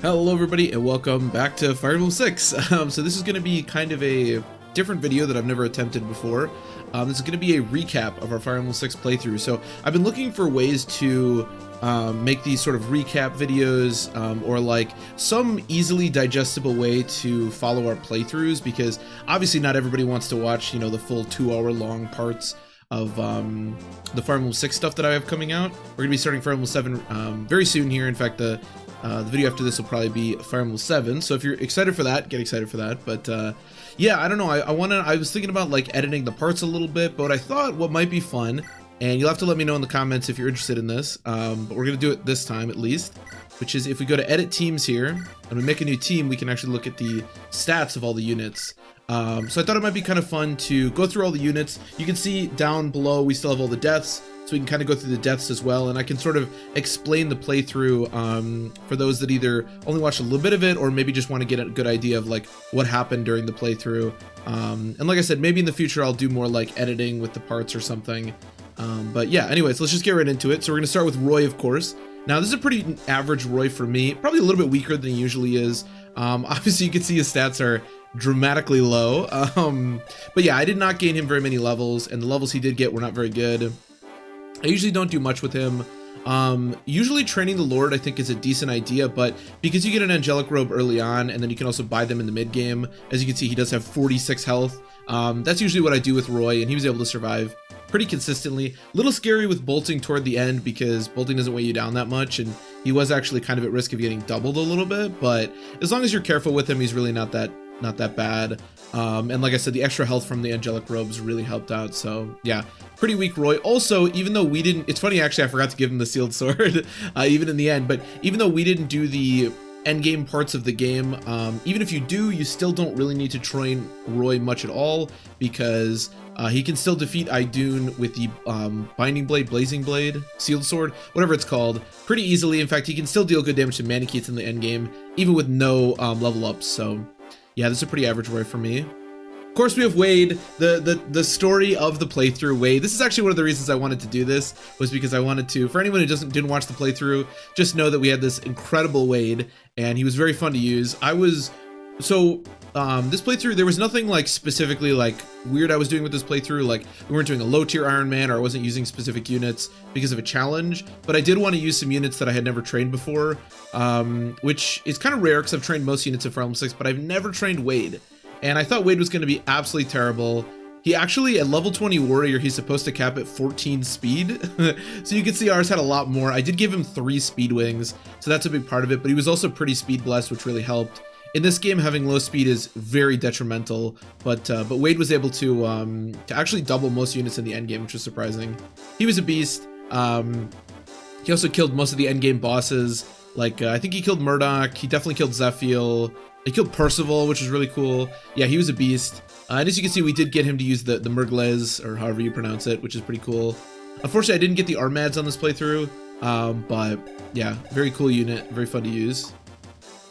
Hello everybody and welcome back to Fire Emblem 6. So this is going to be kind of a different video that I've never attempted before. This is going to be a recap of our Fire Emblem 6 playthrough. So I've been looking for ways to make these sort of recap videos or like some easily digestible way to follow our playthroughs, because obviously not everybody wants to watch, you know, the full 2-hour long parts of the Fire Emblem 6 stuff that I have coming out. We're going to be starting Fire Emblem 7 very soon here. In fact, the video after this will probably be Fire Emblem 7, so if you're excited for that, get excited for that. But yeah, I don't know, I was thinking about like editing the parts a little bit, but I thought what might be fun, and you'll have to let me know in the comments if you're interested in this, but we're gonna do it this time at least, which is if we go to edit teams here, and we make a new team, we can actually look at the stats of all the units. So I thought it might be kind of fun to go through all the units. You can see down below we still have all the deaths, so we can kind of go through the deaths as well, and I can sort of explain the playthrough for those that either only watch a little bit of it or maybe just want to get a good idea of like what happened during the playthrough. And like I said, maybe in the future I'll do more like editing with the parts or something. But yeah, anyways, let's just get right into it. So we're going to start with Roy, of course. Now this is a pretty average Roy for me, probably a little bit weaker than he usually is. Obviously you can see his stats are dramatically low, but yeah, I did not gain him very many levels, and the levels he did get were not very good. I usually don't do much with him. Usually training the Lord I think is a decent idea, but because you get an angelic robe early on and then you can also buy them in the mid game, as you can see he does have 46 health. That's usually what I do with Roy, and he was able to survive pretty consistently. A little scary with bolting toward the end because bolting doesn't weigh you down that much, and he was actually kind of at risk of getting doubled a little bit, but as long as you're careful with him, he's really not that bad. And like I said, the extra health from the angelic robes really helped out. So yeah, pretty weak Roy. Also, even though we didn't, it's funny actually, I forgot to give him the sealed sword even in the end, but even though we didn't do the end game parts of the game, even if you do, you still don't really need to train Roy much at all, because he can still defeat Idun with the binding blade, blazing blade, sealed sword, whatever it's called, pretty easily. In fact, he can still deal good damage to Manichaetes in the end game, even with no level ups. So yeah, this is a pretty average Roy for me. Of course, we have Wade, the story of the playthrough. Wade, this is actually one of the reasons I wanted to do this, was because I wanted to, for anyone who didn't watch the playthrough, just know that we had this incredible Wade, and he was very fun to use. This playthrough, there was nothing like specifically like weird I was doing with this playthrough. Like we weren't doing a low tier Iron Man, or I wasn't using specific units because of a challenge, but I did want to use some units that I had never trained before, which is kind of rare because I've trained most units in Fire Emblem 6, but I've never trained Wade. And I thought Wade was going to be absolutely terrible. He actually, at level 20 warrior, he's supposed to cap at 14 speed. So you can see ours had a lot more. I did give him 3 speed wings, so that's a big part of it, but he was also pretty speed blessed, which really helped. In this game, having low speed is very detrimental, but Wade was able to actually double most units in the end game, which was surprising. He was a beast. He also killed most of the end game bosses. Like I think he killed Murdoch. He definitely killed Zephiel. He killed Percival, which was really cool. Yeah, he was a beast. And as you can see, we did get him to use the Murglez, or however you pronounce it, which is pretty cool. Unfortunately, I didn't get the Armads on this playthrough, but yeah, very cool unit, very fun to use.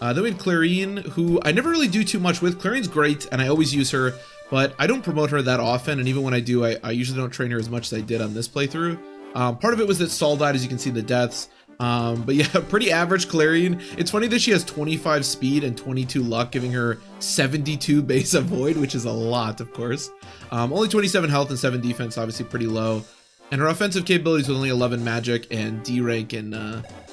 Then we had Clarine, who I never really do too much with. Clarine's great, and I always use her, but I don't promote her that often, and even when I do, I usually don't train her as much as I did on this playthrough. Part of it was that Saul died, as you can see in the deaths. But yeah, pretty average Clarine. It's funny that she has 25 speed and 22 luck, giving her 72 base avoid, which is a lot, of course. Only 27 health and 7 defense, obviously pretty low. And her offensive capabilities with only 11 magic and D rank and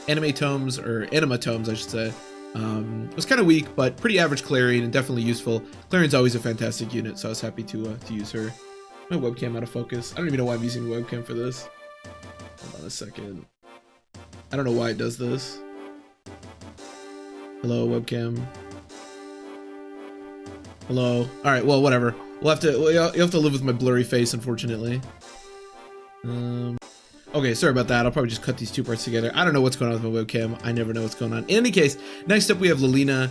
anima tomes, I should say. It was kind of weak, but pretty average Clarine, and definitely useful. Clarine's always a fantastic unit, so I was happy to use her. My webcam out of focus. I don't even know why I'm using the webcam for this. Hold on a second. I don't know why it does this. Hello, webcam. Hello. All right. Well, whatever. You'll have to live with my blurry face, unfortunately. Okay, sorry about that. I'll probably just cut these two parts together. I don't know what's going on with my webcam. I never know what's going on. In any case, next up we have Lina.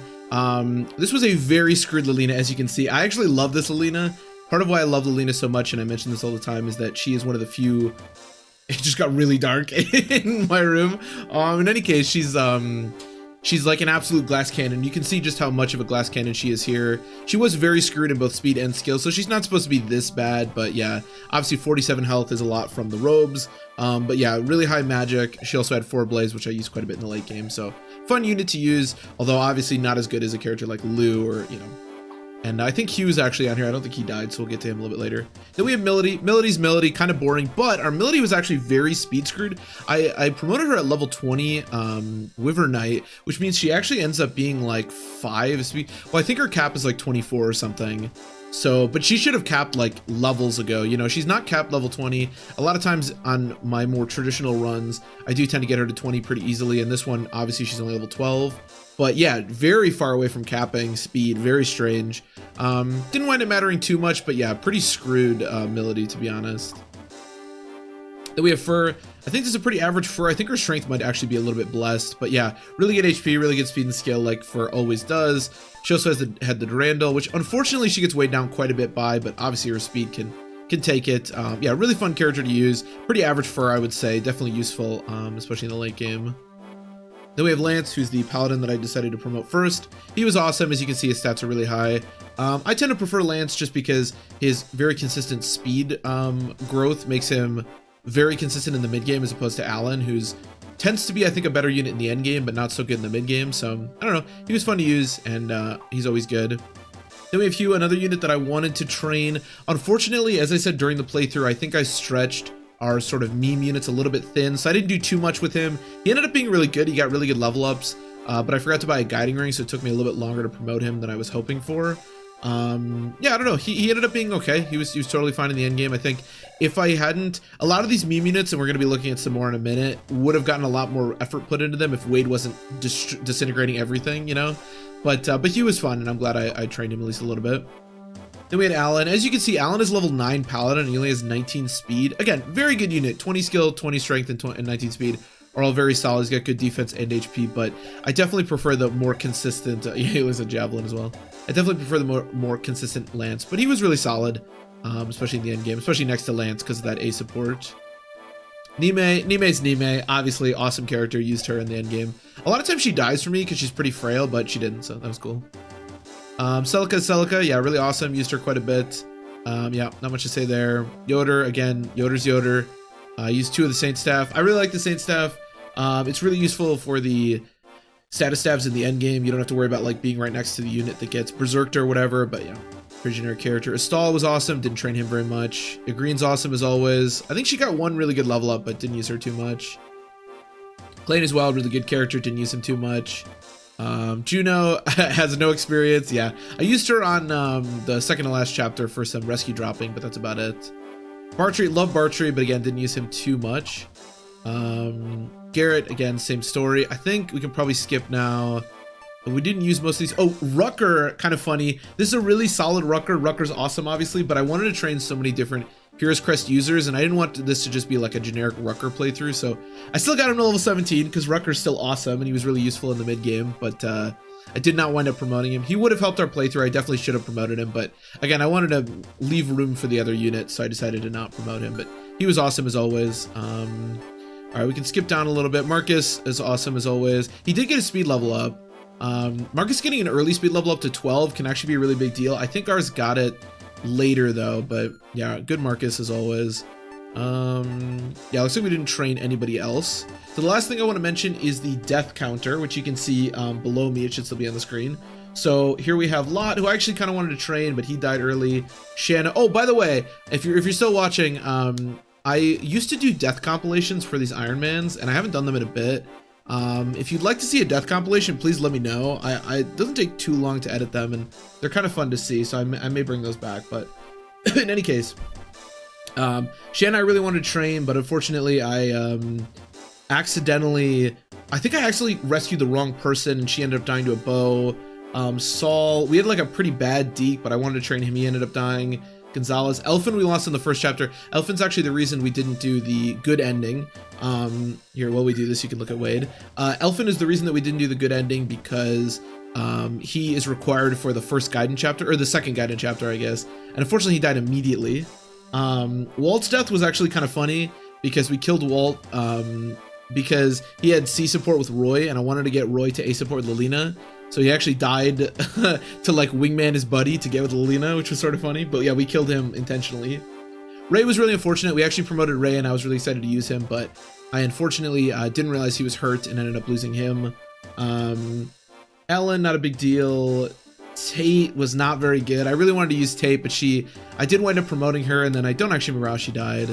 This was a very screwed Lina, as you can see. I actually love this Lina. Part of why I love Lina so much, and I mention this all the time, is that she is one of the few. It just got really dark in my room. In any case, she's like an absolute glass cannon. You can see just how much of a glass cannon she is here. She was very screwed in both speed and skill, so she's not supposed to be this bad, but yeah, obviously 47 health is a lot from the robes. But yeah, really high magic. She also had 4 blaze, which I used quite a bit in the late game, so fun unit to use, although obviously not as good as a character like Lou or, you know. And I think Hugh's actually on here. I don't think he died, so we'll get to him a little bit later. Then we have Mity. Mity's Mity, kind of boring, but our Mity was actually very speed screwed. I promoted her at level 20 Wyvern Knight, which means she actually ends up being like 5 speed. Well, I think her cap is like 24 or something. So, but she should have capped like levels ago. You know, she's not capped level 20. A lot of times on my more traditional runs, I do tend to get her to 20 pretty easily. And this one, obviously, she's only level 12. But yeah, very far away from capping speed, very strange. Didn't wind up mattering too much, but yeah, pretty screwed Mity, to be honest. Then we have Fur. I think this is a pretty average Fur. I think her strength might actually be a little bit blessed, but yeah, really good HP, really good speed and skill like Fur always does. She also had the Durandal, which unfortunately she gets weighed down quite a bit by, but obviously her speed can take it. Yeah, really fun character to use. Pretty average Fur, I would say. Definitely useful, especially in the late game. Then we have Lance, who's the paladin that I decided to promote first. He was awesome. As you can see, his stats are really high. I tend to prefer Lance just because his very consistent speed growth makes him very consistent in the mid game as opposed to Alan, who's tends to be, I think, a better unit in the end game, but not so good in the mid game. So I don't know. He was fun to use, and he's always good. Then we have Hugh, another unit that I wanted to train. Unfortunately, as I said during the playthrough, I think I stretched our sort of meme units a little bit thin, so I didn't do too much with him. He ended up being really good. He got really good level ups, but I forgot to buy a guiding ring, so it took me a little bit longer to promote him than I was hoping for. Yeah, I don't know. He ended up being okay. He was totally fine in the end game. I think if I hadn't, a lot of these meme units, and we're going to be looking at some more in a minute, would have gotten a lot more effort put into them if Wade wasn't disintegrating everything, you know. But he was fun, and I'm glad I trained him at least a little bit. Then we had Alan. As you can see, Alan is level 9 paladin, and he only has 19 speed. Again, very good unit. 20 skill, 20 strength, and 19 speed are all very solid. He's got good defense and HP, but I definitely prefer the more consistent. He was a javelin as well. I definitely prefer the more consistent Lance, but he was really solid, especially in the end game, especially next to Lance because of that A support. Nime's Nime, obviously awesome character. Used her in the end game. A lot of times she dies for me because she's pretty frail, but she didn't, so that was cool. Celica, yeah, really awesome. Used her quite a bit. Yeah, not much to say there. Yoder, again, Yoder's Yoder. Used 2 of the Saint Staff. I really like the Saint Staff. It's really useful for the status stabs in the end game. You don't have to worry about like being right next to the unit that gets berserked or whatever, but yeah, pretty generic character. Astal was awesome, didn't train him very much. Green's awesome as always. I think she got 1 really good level up, but didn't use her too much. Clarine as well, really good character, didn't use him too much. Juno has no experience. Yeah, I used her on the second to last chapter for some rescue dropping, but that's about it. Bartre, love Bartre, but again, didn't use him too much. Garrett, again, same story. I think we can probably skip now. We didn't use most of these. Oh, Rucker, kind of funny. This is a really solid Rucker. Rucker's awesome, obviously, but I wanted to train so many different Heroes Crest users, and I didn't want this to just be like a generic Rucker playthrough, so I still got him to level 17 because Rucker's still awesome, and he was really useful in the mid-game, but I did not wind up promoting him. He would have helped our playthrough. I definitely should have promoted him, but again, I wanted to leave room for the other units, so I decided to not promote him, but he was awesome as always. All right, we can skip down a little bit. Marcus is awesome as always. He did get a speed level up. Marcus getting an early speed level up to 12 can actually be a really big deal. I think ours got it later though, but yeah, good Marcus as always. Yeah, looks like we didn't train anybody else. So the last thing I want to mention is the death counter, which you can see below me. It should still be on the screen. So here we have Lot, who I actually kind of wanted to train, but he died early. Shanna. Oh, by the way, if you're still watching, I used to do death compilations for these Ironmans, and I haven't done them in a bit. If you'd like to see a death compilation, please let me know. It doesn't take too long to edit them, and they're kind of fun to see, so I may bring those back. But in any case, Shanna I really wanted to train, but unfortunately I accidentally, I think I actually rescued the wrong person, and she ended up dying to a bow. Saul, we had like a pretty bad deke, but I wanted to train him. He ended up dying. Gonzalez. Elfin we lost in the first chapter. Elfin's actually the reason we didn't do the good ending. Here, while we do this, you can look at Wade. Elfin is the reason that we didn't do the good ending because he is required for the first guidance chapter, or the second guidance chapter, I guess. And unfortunately, he died immediately. Walt's death was actually kind of funny because we killed Walt because he had C support with Roy, and I wanted to get Roy to A support with Lina. So he actually died to like wingman his buddy to get with Lina, which was sort of funny. But yeah, we killed him intentionally. Ray was really unfortunate. We actually promoted Ray, and I was really excited to use him, but I unfortunately didn't realize he was hurt and ended up losing him. Ellen, not a big deal. Tate was not very good. I really wanted to use Tate, but I did wind up promoting her, and then I don't actually remember how she died.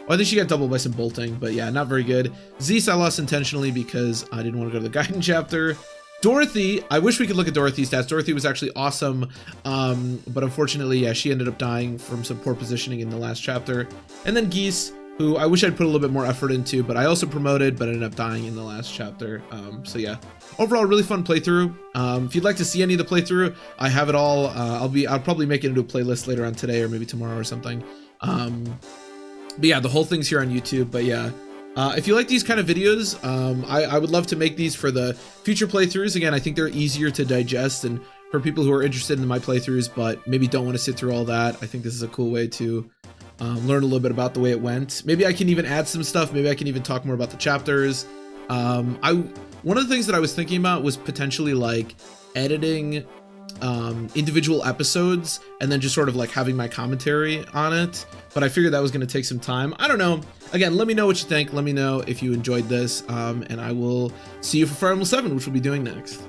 Oh, I think she got doubled by some bolting, but yeah, not very good. Zeus I lost intentionally because I didn't want to go to the Gaiden chapter. Dorothy, I wish we could look at Dorothy's stats. Dorothy was actually awesome, but unfortunately, yeah, she ended up dying from some poor positioning in the last chapter. And then Geese, who I wish I'd put a little bit more effort into, but I also promoted, but ended up dying in the last chapter. So yeah, overall, really fun playthrough. If you'd like to see any of the playthrough, I have it all. I'll probably make it into a playlist later on today or maybe tomorrow or something. But yeah, the whole thing's here on YouTube. But yeah, if you like these kind of videos, I would love to make these for the future playthroughs. Again, I think they're easier to digest, and for people who are interested in my playthroughs but maybe don't want to sit through all that, I think this is a cool way to learn a little bit about the way it went. Maybe I can even add some stuff. Maybe I can even talk more about the chapters. One of the things that I was thinking about was potentially like editing individual episodes and then just sort of like having my commentary on it, but I figured that was going to take some time. I don't know. Again, let me know what you think. Let me know if you enjoyed this, and I will see you for Fire Emblem 7, which we'll be doing next.